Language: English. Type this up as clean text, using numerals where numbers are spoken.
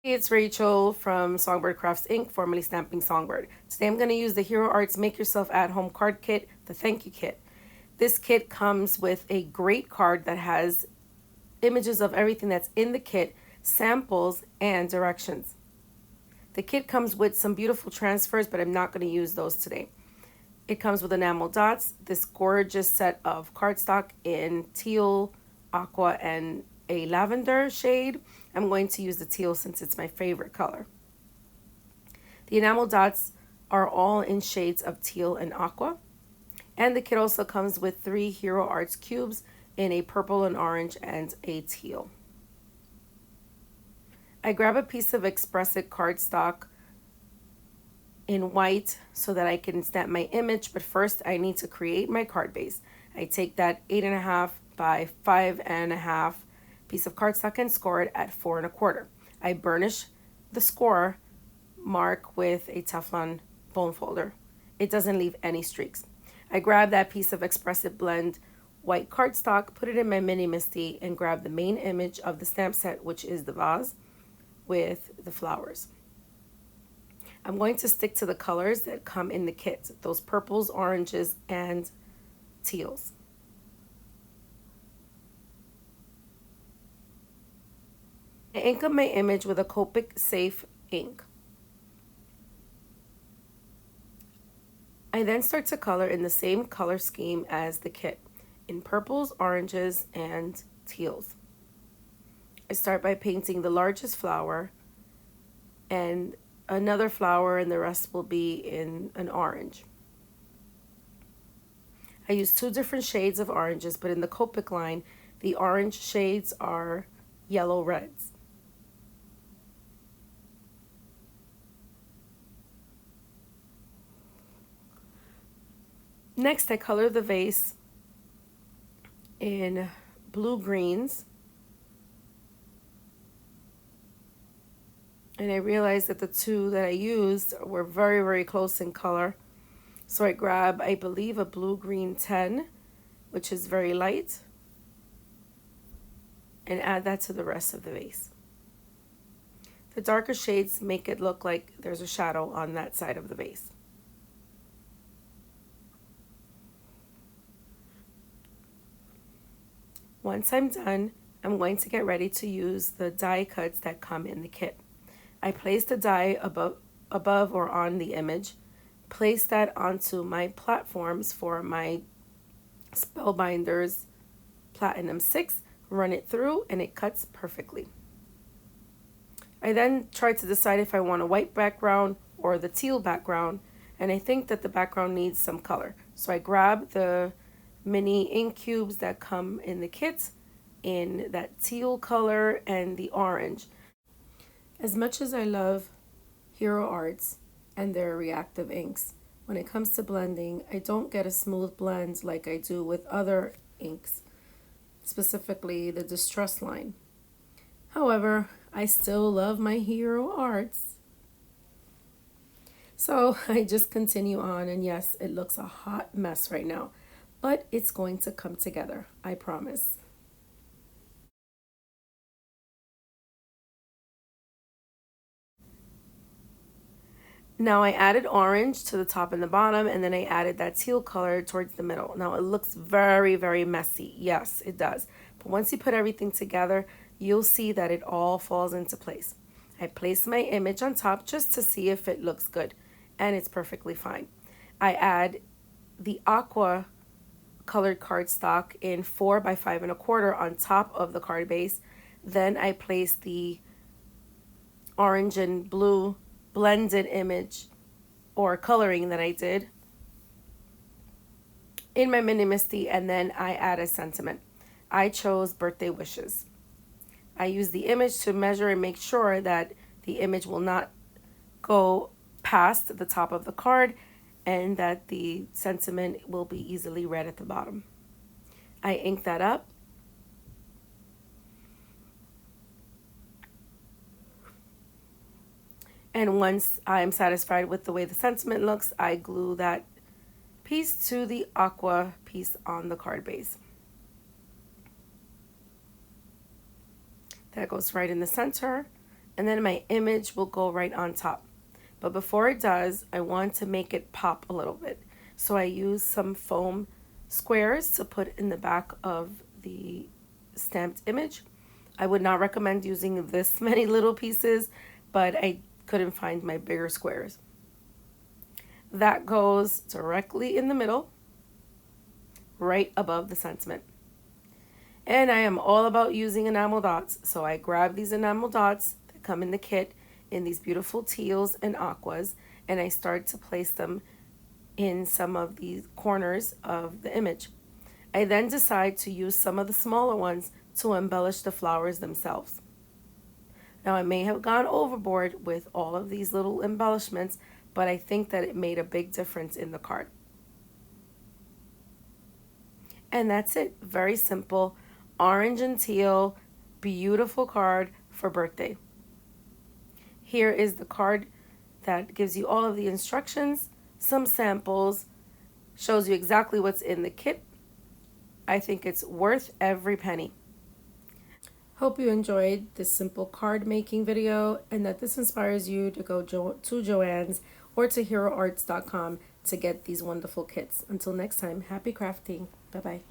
Hey, it's Rachel from Songbird Crafts Inc., formerly Stamping Songbird. Today I'm going to use the Hero Arts Make Yourself at Home card kit, the Thank You Kit. This kit comes with a great card that has images of everything that's in the kit, samples, and directions. The kit comes with some beautiful transfers, but I'm not going to use those today. It comes with enamel dots, this gorgeous set of cardstock in teal, aqua, and a lavender shade. I'm going to use the teal since it's my favorite color. The enamel dots are all in shades of teal and aqua. And the kit also comes with 3 Hero Arts cubes in a purple, an orange, and a teal. I grab a piece of Express It cardstock in white so that I can stamp my image, but first I need to create my card base. I take that 8.5 by 5.5 piece of cardstock and score it at 4 1/4. I burnish the score mark with a Teflon bone folder. It doesn't leave any streaks. I grab that piece of Express It blend white cardstock, put it in my mini MISTI, and grab the main image of the stamp set, which is the vase with the flowers. I'm going to stick to the colors that come in the kit, those purples, oranges, and teals. I ink up my image with a Copic Safe ink. I then start to color in the same color scheme as the kit, in purples, oranges, and teals. I start by painting the largest flower and another flower, and the rest will be in an orange. I use 2 different shades of oranges, but in the Copic line, the orange shades are yellow reds. Next, I color the vase in blue greens. And I realized that the 2 that I used were very, very close in color. So I grab, I believe, a blue-green 10, which is very light, and add that to the rest of the vase. The darker shades make it look like there's a shadow on that side of the vase. Once I'm done, I'm going to get ready to use the die cuts that come in the kit. I place the die above or on the image, place that onto my platforms for my Spellbinders Platinum 6, run it through, and it cuts perfectly. I then try to decide if I want a white background or the teal background, and I think that the background needs some color. So I grab the mini ink cubes that come in the kit in that teal color and the orange. As much as I love Hero Arts and their reactive inks, when it comes to blending, I don't get a smooth blend like I do with other inks, specifically the Distress line. However, I still love my Hero Arts. So I just continue on, and yes, it looks a hot mess right now, but it's going to come together, I promise. Now I added orange to the top and the bottom, and then I added that teal color towards the middle. Now it looks very, very messy. Yes, it does. But once you put everything together, you'll see that it all falls into place. I place my image on top just to see if it looks good, and it's perfectly fine. I add the aqua colored cardstock in 4 by 5 1/4 on top of the card base. Then I place the orange and blue blended image or coloring that I did in my mini MISTI, and then I add a sentiment. I chose birthday wishes. I use the image to measure and make sure that the image will not go past the top of the card and that the sentiment will be easily read at the bottom. I ink that up. And once I'm satisfied with the way the sentiment looks, I glue that piece to the aqua piece on the card base. That goes right in the center. and then my image will go right on top. But before it does, I want to make it pop a little bit. So I use some foam squares to put in the back of the stamped image. I would not recommend using this many little pieces, but I couldn't find my bigger squares. That goes directly in the middle, right above the sentiment. And I am all about using enamel dots, so I grab these enamel dots that come in the kit in these beautiful teals and aquas, and I start to place them in some of the corners of the image. I then decide to use some of the smaller ones to embellish the flowers themselves. Now I may have gone overboard with all of these little embellishments, but I think that it made a big difference in the card. And that's it. Very simple. Orange and teal, beautiful card for birthday. Here is the card that gives you all of the instructions, some samples, shows you exactly what's in the kit. I think it's worth every penny. Hope you enjoyed this simple card making video and that this inspires you to go to Joann's or to heroarts.com to get these wonderful kits. Until next time, happy crafting. Bye-bye.